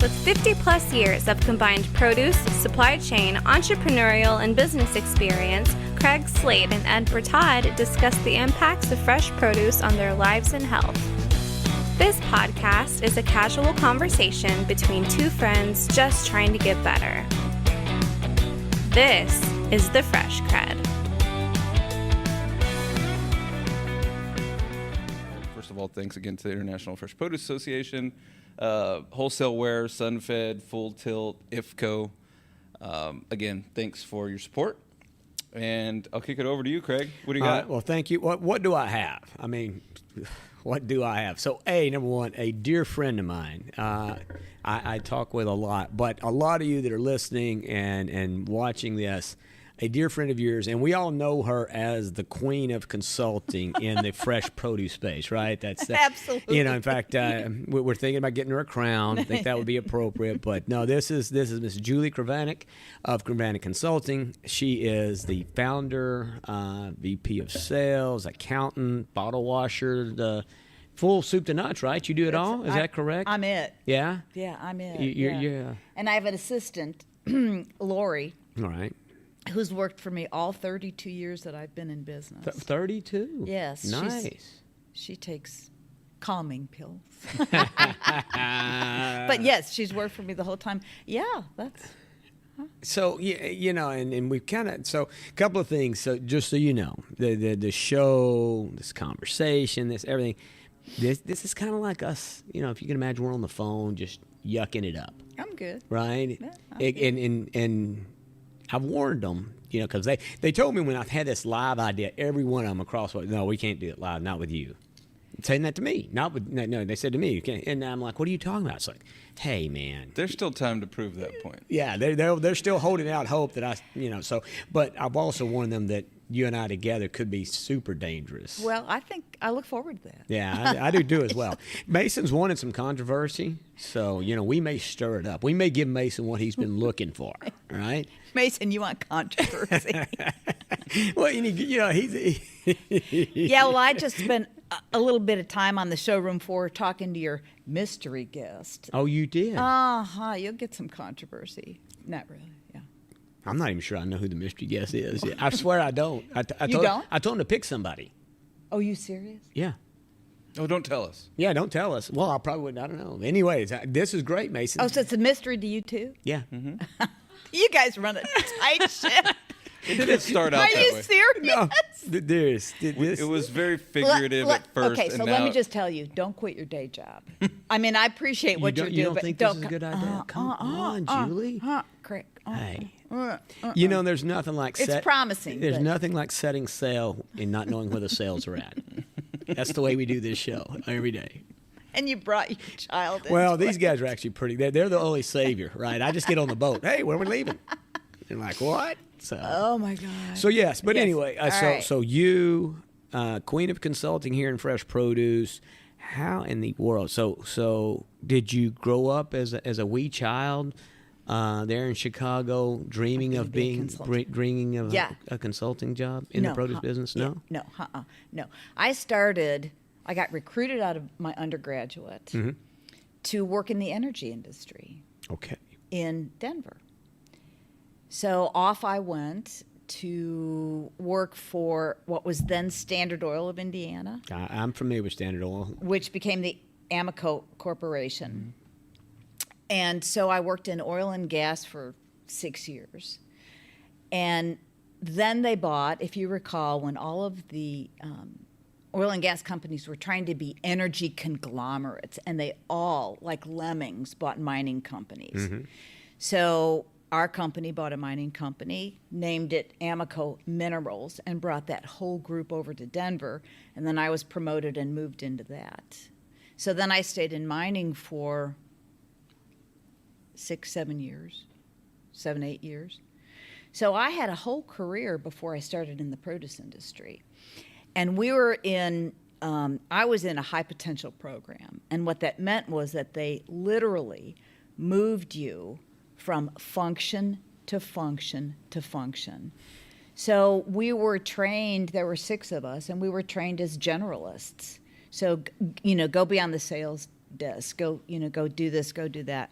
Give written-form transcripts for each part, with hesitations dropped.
With 50-plus years of combined produce, supply chain, entrepreneurial, and business experience, Craig Slade and Ed Bertad discuss the impacts of fresh produce on their lives and health. This podcast is a casual conversation between two friends just trying to get better. This is the Fresh CrEd. First of all, thanks again to the International Fresh Produce Association, Wholesale Ware, Sunfed, Full Tilt, IFPA. Again, thanks for your support. And I'll kick it over to you, Craig. What do you got? Well, thank you. What do I have? I mean, what do I have? So, number one, a dear friend of mine I talk with a lot, but a lot of you that are listening and watching this, a dear friend of yours, and we all know her as the queen of consulting in the fresh produce space, right? That's absolutely. In fact, we're thinking about getting her a crown. I think that would be appropriate. But no, this is Miss Julie Krivanek of Krivanek Consulting. She is the founder, VP of Sales, accountant, bottle washer, the full soup to nuts, right? You do it all? Is that correct? I'm it. Yeah? Yeah, I'm it. Yeah. And I have an assistant, Lori. All right. Who's worked for me all 32 years that I've been in business. 32? Yes. Nice. She takes calming pills. But yes, she's worked for me the whole time. Yeah, that's... So, and we've kind of, so a couple of things. So just so you know, the show, this conversation, this everything, this is kind of like us, if you can imagine we're on the phone just yucking it up. I'm good. Right? Yeah, and I've warned them, because they told me when I've had this live idea, every one of them across, no, we can't do it live, not with you. Saying that to me, not with, no, they said to me, you can't. And I'm like, what are you talking about? It's like, hey, man. There's still time to prove that point. Yeah, they're still holding out hope that but I've also warned them that you and I together could be super dangerous. Well, I look forward to that. Yeah, I do as well. Mason's wanted some controversy, so, we may stir it up. We may give Mason what he's been looking for, right? Mason, you want controversy. Well, he's... Yeah, well, I just spent a little bit of time on the showroom floor talking to your mystery guest. Oh, you did? You'll get some controversy. Not really, yeah. I'm not even sure I know who the mystery guest is. I swear I don't. You don't? I told him to pick somebody. Oh, you serious? Yeah. Oh, don't tell us. Yeah, don't tell us. Well, I probably wouldn't. I don't know. Anyways, this is great, Mason. Oh, so it's a mystery to you, too? Yeah. Mm-hmm. You guys run a tight ship. It didn't start out Are that you way. serious? No, It was very figurative at first. Okay, so let me just tell you, don't quit your day job. I mean, I appreciate what you're doing. You don't but think this is a good idea? Come on, Julie. Craig. Hey. There's nothing like... It's promising. There's nothing like setting sail and not knowing where the sails are at. That's the way we do this show every day. And you brought your child in. Well, these guys are actually pretty... They're the only savior, right? I just get on the boat. Hey, where are we leaving? They're like, what? So, oh, my God. So, yes. But anyway, right. so you, queen of consulting here in fresh produce, how in the world? So did you grow up as a wee child there in Chicago, dreaming of a consulting job in the produce business? No? No. I got recruited out of my undergraduate to work in the energy industry. Okay. In Denver. So off I went to work for what was then Standard Oil of Indiana. I'm familiar with Standard Oil. Which became the Amoco Corporation. And so I worked in oil and gas for 6 years. And then they bought, if you recall, when all of the oil and gas companies were trying to be energy conglomerates, and they all, like lemmings, bought mining companies. So our company bought a mining company, named it Amoco Minerals, and brought that whole group over to Denver. And then I was promoted and moved into that. So then I stayed in mining for 7, 8 years. So I had a whole career before I started in the produce industry. And we were I was in a high potential program. And what that meant was that they literally moved you from function to function to function. So we were trained, there were 6 of us, and we were trained as generalists. So, go beyond the sales desk, go do this, go do that.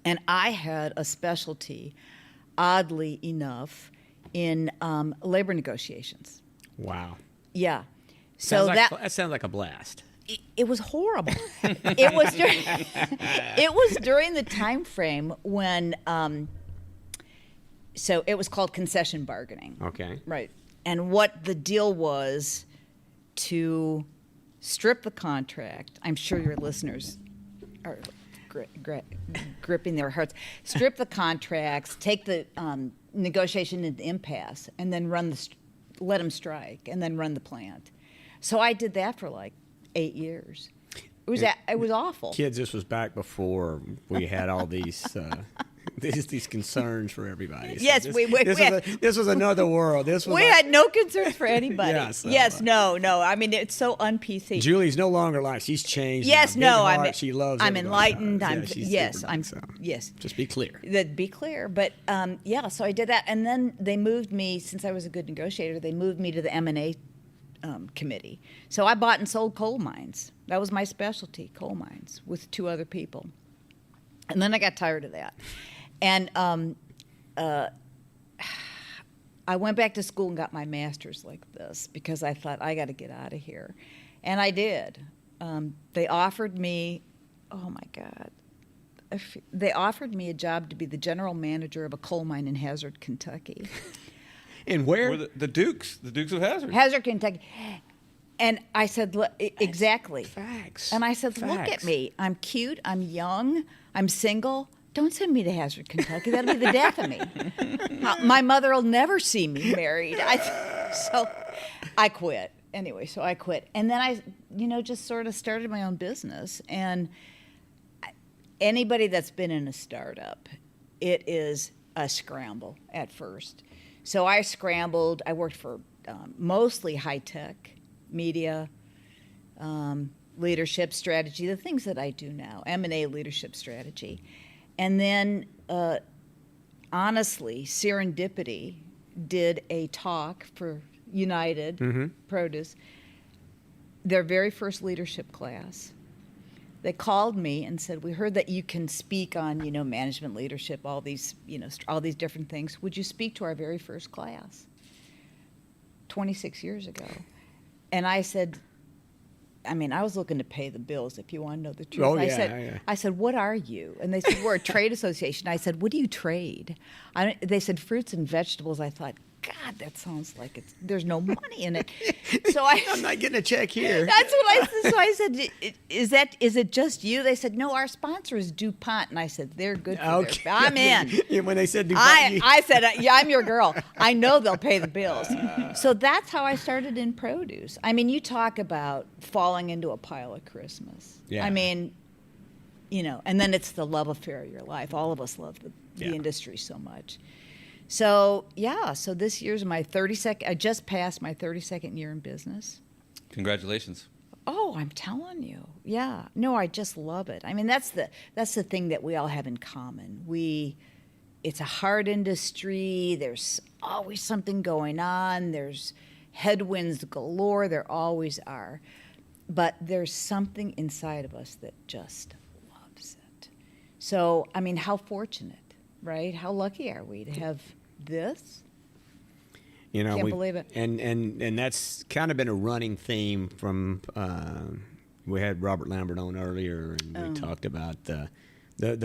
And I had a specialty, oddly enough, in labor negotiations. Wow. Yeah. So that sounds like a blast. It was horrible. It was during the time frame when so it was called concession bargaining. Okay. Right. And what the deal was to strip the contract. I'm sure your listeners are gripping their hearts. Strip the contracts, take the negotiation into impasse, and then let them strike, and then run the plant. So I did that for like 8 years. It was awful. Kids, this was back before we had all these these concerns for everybody. So Yes, this was another world. We had no concerns for anybody. Yeah, so, no. I mean, it's so un-PC. Julie's no longer like she's changed. Yes, now. no, She loves. I'm everybody. enlightened. Yes. Just be clear. Be clear. But so I did that, and then they moved me. Since I was a good negotiator, they moved me to the M&A committee. So I bought and sold coal mines. That was my specialty, coal mines, with 2 other people. And then I got tired of that. And I went back to school and got my master's like this because I thought, I got to get out of here. And I did. They offered me, oh my God, they offered me a job to be the general manager of a coal mine in Hazard, Kentucky. And where? The Dukes of Hazard. Hazard, Kentucky. And I said, exactly. Facts. And I said, look at me. I'm cute. I'm young. I'm single. Don't send me to Hazard, Kentucky. That'll be the death of me. My mother will never see me married. So I quit. Anyway, so I quit. And then I, just sort of started my own business. And anybody that's been in a startup, it is a scramble at first. So I scrambled. I worked for mostly high-tech, media, leadership strategy, the things that I do now, M&A leadership strategy. And then, honestly, Serendipity did a talk for United Produce, their very first leadership class. They called me and said, we heard that you can speak on, management leadership, all these, all these different things. Would you speak to our very first class? 26 years ago. And I said, I was looking to pay the bills, if you want to know the truth. Oh, I said, what are you? And they said, we're a trade association. I said, what do you trade? They said, fruits and vegetables. I thought, God, that sounds like there's no money in it. So I'm not getting a check here. That's what I said. So I said, is it just you? They said, no, our sponsor is DuPont. And I said, they're good for their, I'm in. When they said DuPont. I said, yeah, I'm your girl. I know they'll pay the bills. So that's how I started in produce. You talk about falling into a pile at Christmas. Yeah. And then it's the love affair of your life. All of us love the industry so much. So, so this year's my 32nd, I just passed my 32nd year in business. Congratulations. Oh, I'm telling you. Yeah. No, I just love it. That's the thing that we all have in common. It's a hard industry. There's always something going on. There's headwinds galore. There always are. But there's something inside of us that just loves it. So, how fortunate. Right? How lucky are we to have this? Can't believe it. And that's kind of been a running theme from. We had Robert Lambert on earlier, and we talked about the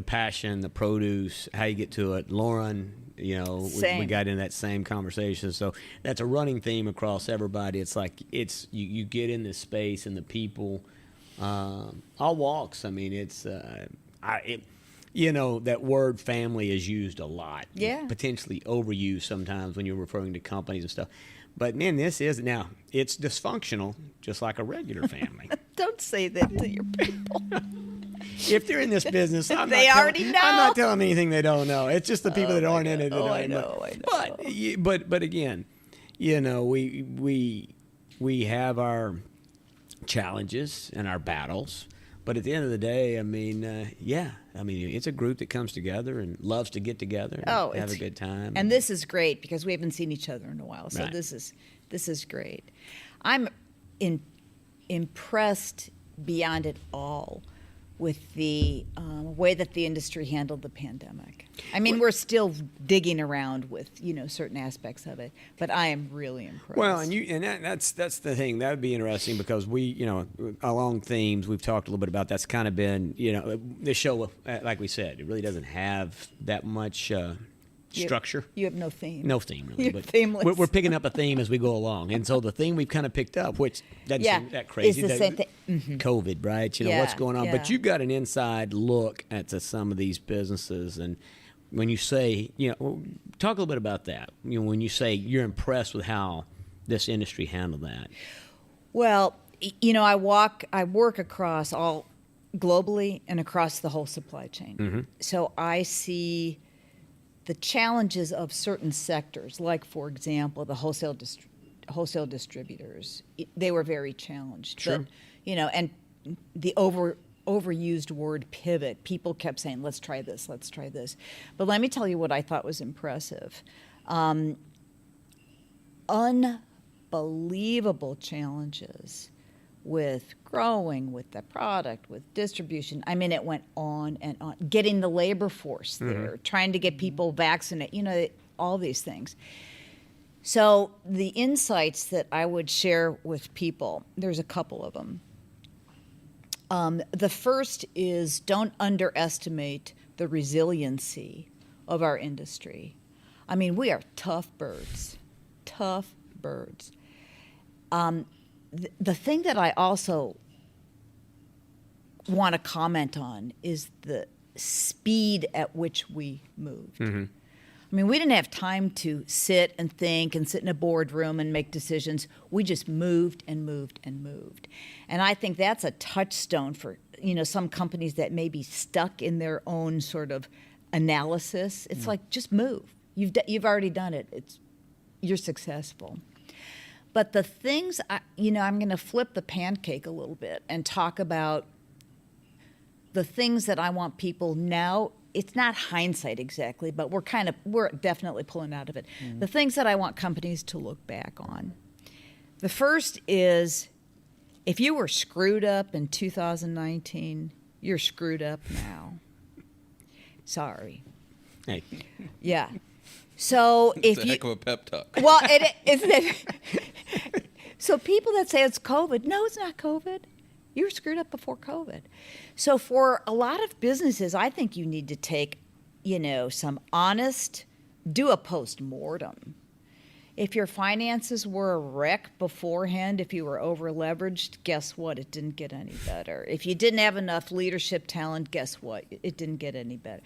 passion, the produce, how you get to it. Lauren, we got in that same conversation. So that's a running theme across everybody. It's like you get in this space and the people, all walks. That word family is used a lot. Yeah. Potentially overused sometimes when you're referring to companies and stuff. But, man, it's dysfunctional, just like a regular family. Don't say that to your people. If they're in this business, they already know. I'm not telling them anything they don't know. It's just the people that aren't in it. I know. But again, we have our challenges and our battles. But at the end of the day, it's a group that comes together and loves to get together and have a good time. And this is great because we haven't seen each other in a while. So right. this is great. I'm impressed beyond it all with the way that the industry handled the pandemic. I mean, we're still digging around with certain aspects of it, but I am really impressed. Well, that's the thing that would be interesting because we along themes we've talked a little bit about. That's kind of been this show, like we said, it really doesn't have that much structure. You have no theme. No theme, really. You're themeless. We're picking up a theme as we go along. And so the theme we've kind of picked up, which doesn't seem that crazy. Is the same thing. Mm-hmm. COVID, right? What's going on. Yeah. But you've got an inside look at some of these businesses. And when you say, talk a little bit about that. When you say you're impressed with how this industry handled that. Well, I work across all globally and across the whole supply chain. Mm-hmm. So I see the challenges of certain sectors, like, for example, the wholesale distributors. They were very challenged. Sure. But, and the overused word pivot. People kept saying, let's try this. But let me tell you what I thought was impressive. Unbelievable challenges with growing, with the product, with distribution. I mean, it went on and on. Getting the labor force there, trying to get people vaccinated, all these things. So the insights that I would share with people, there's a couple of them. The first is don't underestimate the resiliency of our industry. I mean, we are tough birds. The thing that I also want to comment on is the speed at which we moved. Mm-hmm. I mean, we didn't have time to sit and think and sit in a boardroom and make decisions. We just moved and moved and moved. And I think that's a touchstone for, some companies that may be stuck in their own sort of analysis. It's like, just move. You've already done it. You're successful. But the things, I'm going to flip the pancake a little bit and talk about the things that I want people now. It's not hindsight exactly, but we're definitely pulling out of it. The things that I want companies to look back on. The first is, if you were screwed up in 2019, you're screwed up now. Sorry. Hey. Yeah. So It's a heck of a pep talk. Well, isn't it? So people that say it's COVID, no, it's not COVID. You were screwed up before COVID. So for a lot of businesses, I think you need to take, some honest, do a post-mortem. If your finances were a wreck beforehand, if you were over-leveraged, guess what? It didn't get any better. If you didn't have enough leadership talent, guess what? It didn't get any better.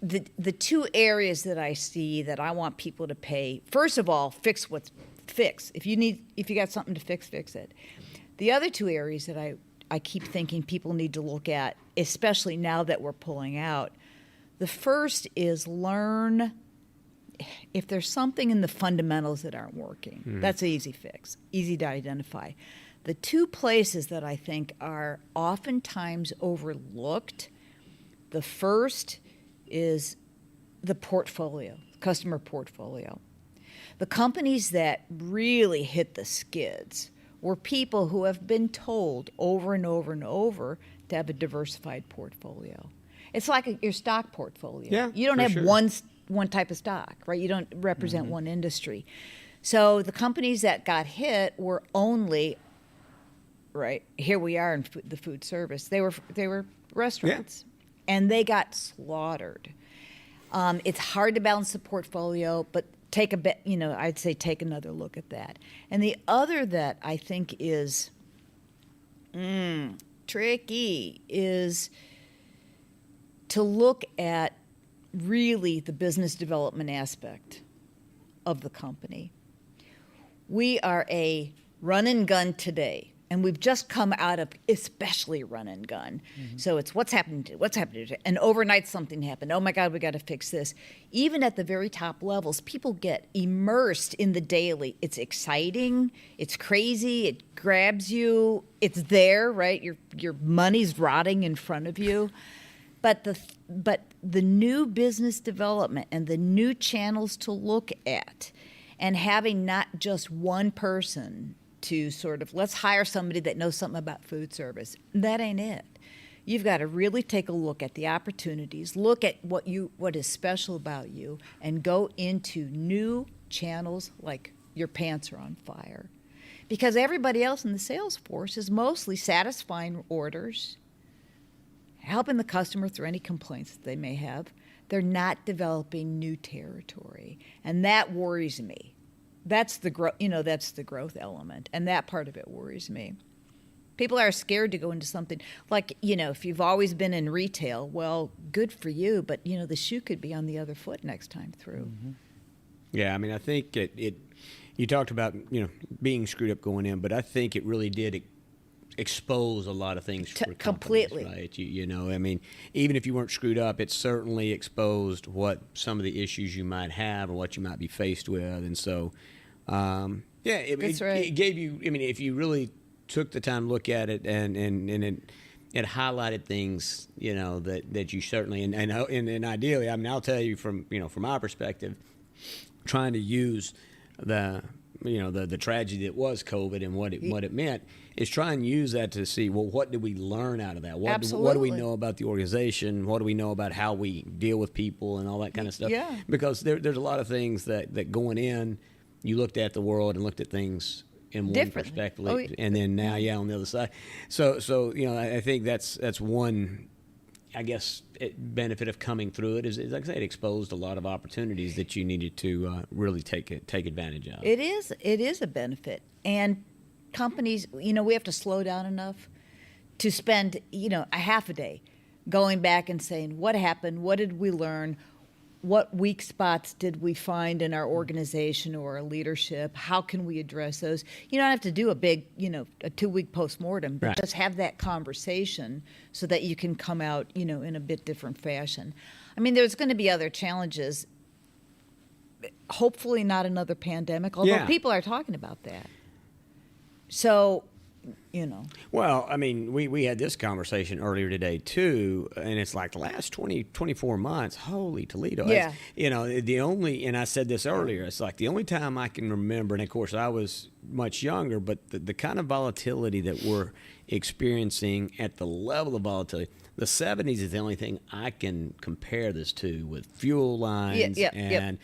The two areas that I see that I want people to pay, first of all, fix. If you got something to fix it. The other two areas that I keep thinking people need to look at, especially now that we're pulling out, the first is learn if there's something in the fundamentals that aren't working. That's an easy fix, easy to identify. The two places that I think are oftentimes overlooked, the first is the portfolio, customer portfolio. The companies that really hit the skids were people who have been told over and over and over to have a diversified portfolio. It's like your stock portfolio. Yeah, you don't for have sure. one type of stock, right? You don't represent one industry. So the companies that got hit were only, right, here we are in the food service. They were restaurants. And they got slaughtered. It's hard to balance the portfolio, but take a bit, I'd say take another look at that. And the other that I think is tricky is to look at really the business development aspect of the company. We are a run and gun today. And we've just come out of especially run and gun. So it's what's happened. And overnight something happened. Oh my God, we got to fix this. Even at the very top levels, people get immersed in the daily. It's exciting. It's crazy. It grabs you. It's there, right? Your money's rotting in front of you. But the new business development and the new channels to look at, and having not just one person to sort of, let's hire somebody that knows something about food service. That ain't it. You've got to really take a look at the opportunities, look at what is special about you, and go into new channels like your pants are on fire. Because everybody else in the sales force is mostly satisfying orders, helping the customer through any complaints that they may have. They're not developing new territory, and that worries me. That's the growth element, and that part of it worries me. People are scared to go into something like, if you've always been in retail, well, good for you, but the shoe could be on the other foot next time through. Mm-hmm. Yeah, I mean, I think you talked about, being screwed up going in, but I think it really did expose a lot of things for completely, right? I mean, even if you weren't screwed up, it certainly exposed what some of the issues you might have or what you might be faced with. And so, it gave you, I mean, if you really took the time to look at it and it highlighted things, that you certainly, and ideally, I mean, I'll tell you from our perspective, trying to use the tragedy that was COVID and what it meant is try and use that to see, well, what did we learn out of that? What do we know about the organization? What do we know about how we deal with people and all that kind of stuff? Yeah. Because there's a lot of things that going in, you looked at the world and looked at things in one perspective, and then now, on the other side. So I think that's one, I guess, benefit of coming through it is like I said, it exposed a lot of opportunities that you needed to really take advantage of. It is a benefit, and companies, we have to slow down enough to spend, a half a day going back and saying, what happened? What did we learn? What weak spots did we find in our organization or our leadership? How can we address those? You don't have to do a big, a 2-week postmortem, but just have that conversation so that you can come out, in a bit different fashion. I mean, there's going to be other challenges. Hopefully not another pandemic, although people are talking about that. So, Well, I mean, we had this conversation earlier today, too, and it's like the last 24 months, holy Toledo. Yeah. And I said this earlier, it's like the only time I can remember, and of course I was much younger, but the kind of volatility that we're experiencing at the level of volatility, the 70s is the only thing I can compare this to, with fuel lines and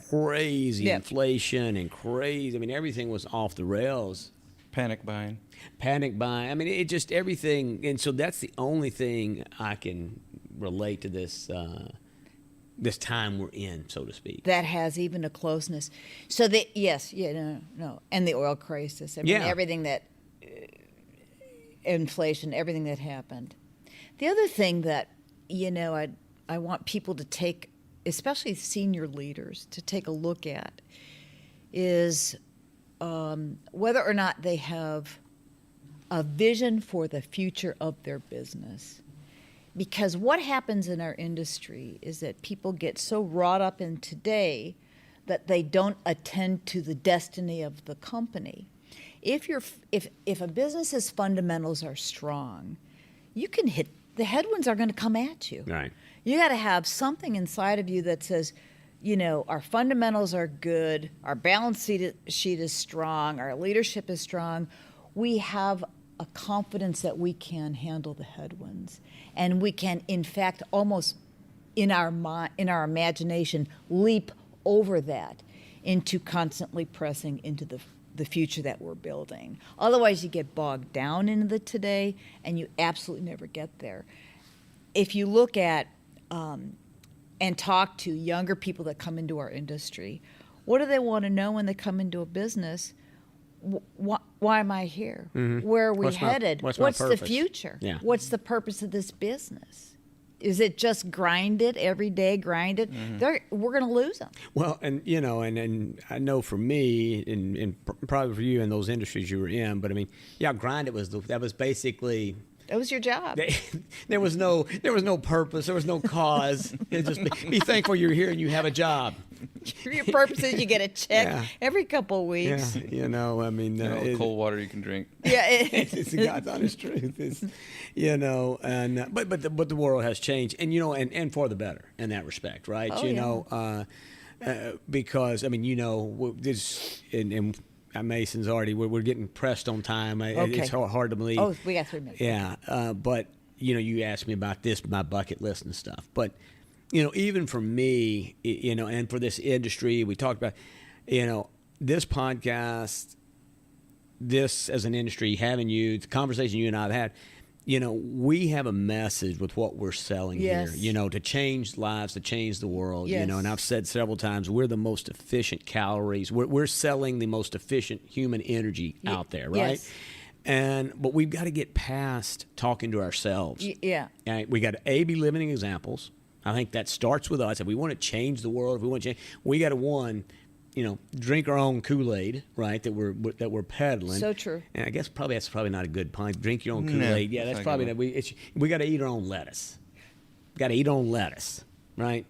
crazy inflation and crazy, I mean, everything was off the rails. Panic buying. I mean, it just everything, and so that's the only thing I can relate to this this time we're in, so to speak. That has even a closeness. So and the oil crisis. I mean, everything that inflation, everything that happened. The other thing that I want people to take, especially senior leaders, to take a look at is whether or not they have a vision for the future of their business. Because what happens in our industry is that people get so wrought up in today that they don't attend to the destiny of the company. If a business's fundamentals are strong, you can hit, the headwinds are going to come at you. Right. You got to have something inside of you that says, our fundamentals are good, our balance sheet is strong, our leadership is strong. We have a confidence that we can handle the headwinds, and we can, in fact, almost in our imagination, leap over that into constantly pressing into the future that we're building. Otherwise, you get bogged down into the today, and you absolutely never get there. If you look at and talk to younger people that come into our industry, what do they want to know when they come into a business? Why am I here? Mm-hmm. Where are we headed? What's the future? Yeah. What's the purpose of this business? Is it just grind it every day, grind it? Mm-hmm. We're going to lose them. Well, and and I know for me, and probably for you in those industries you were in, but I mean, grind it that was basically. That was your job. There was no purpose. There was no cause. Just be thankful you're here and you have a job. Your purpose is you get a check every couple of weeks. Yeah, I mean, cold water you can drink. Yeah, it's God's honest truth. It's, and but the world has changed, and and for the better in that respect, right? Because I mean, this and Mason's already. We're getting pressed on time. Okay. It's hard to believe. Oh, we got 3 minutes. Yeah, but you asked me about this, my bucket list and stuff. But, even for me, and for this industry, we talked about, this podcast, this as an industry, having you, the conversation you and I have had, we have a message with what we're selling Yes. here, to change lives, to change the world, Yes. and I've said several times, we're the most efficient calories. We're selling the most efficient human energy out there, right? Yes. But we've got to get past talking to ourselves. Yeah. And we got to, be living examples. I think that starts with us. If we want to change the world, if we want to change, we got to, drink our own Kool-Aid, right? That we're peddling. So true. And I guess that's probably not a good point. Drink your own Kool-Aid. Yeah, that's probably not. We got to eat our own lettuce. Got to eat our own lettuce, right?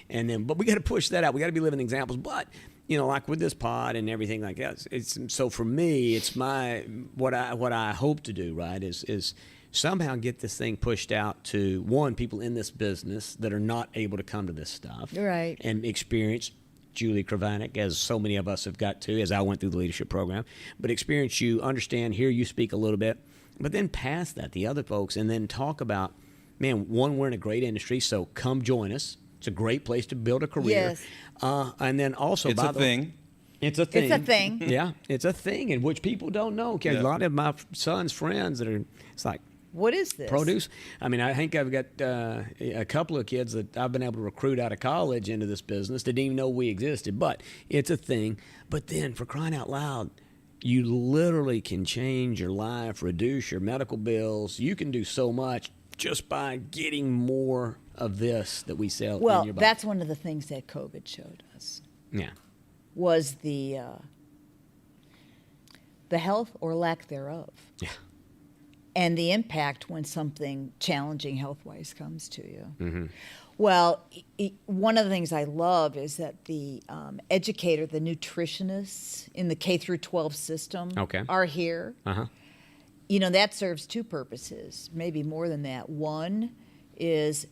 But we got to push that out. We got to be living examples. But like with this pod and everything like that, so for me, it's what I hope to do, right? Is somehow get this thing pushed out to people in this business that are not able to come to this stuff, Right. and experience Julie Krivanek, as so many of us have got to, as I went through the leadership program, but experience you, understand, hear you speak a little bit, but then past that, the other folks, and then talk about, man, we're in a great industry, so come join us. It's a great place to build a career. Yes. And then also, It's a thing. It's a thing. It's a thing. Yeah, it's a thing in which people don't know. Okay, Yeah. a lot of my son's friends it's like, What is this? produce. I mean, I think I've got a couple of kids that I've been able to recruit out of college into this business that didn't even know we existed. But it's a thing. But then, for crying out loud, you literally can change your life, reduce your medical bills. You can do so much just by getting more of this that we sell in Well, your body. that's one of the things that COVID showed us Yeah. was the health or lack thereof. Yeah. And the impact when something challenging health-wise comes to you. Mm-hmm. Well, one of the things I love is that the educator, the nutritionists in the K through 12 system are here. Uh-huh. That serves two purposes, maybe more than that. One is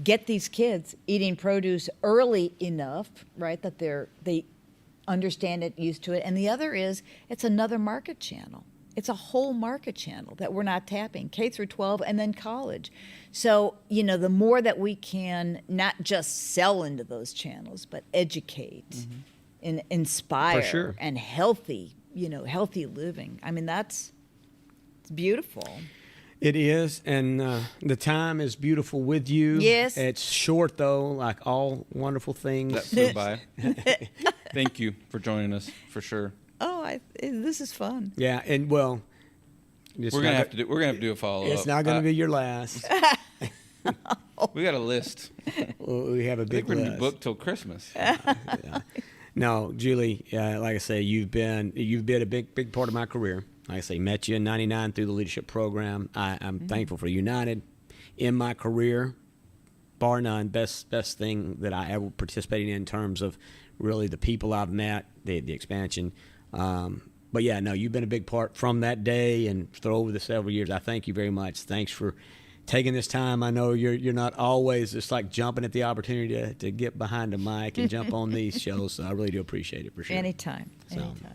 get these kids eating produce early enough, right, that they understand it, used to it. And the other is it's another market channel. It's a whole market channel that we're not tapping, K through 12 and then college. So, the more that we can not just sell into those channels, but educate and inspire For sure. and healthy living. I mean, it's beautiful. It is, and the time is beautiful with you. Yes. It's short, though, like all wonderful things. That flew by. Thank you for joining us, for sure. Oh, this is fun. Yeah, and well, We're gonna have to do a follow up. It's not going to be your last. We got a list. We have a I big think we're gonna list. be booked till Christmas. No, Julie, like I say, you've been a big part of my career. Like I say, met you in '99 through the leadership program. I'm thankful for United in my career, bar none. Best thing that I ever participated in terms of really the people I've met, the expansion. But yeah, no, you've been a big part from that day and over the several years. I thank you very much. Thanks for taking this time. I know you're not always just like jumping at the opportunity to get behind a mic and jump on these shows. So I really do appreciate it for sure. Anytime. So. Anytime.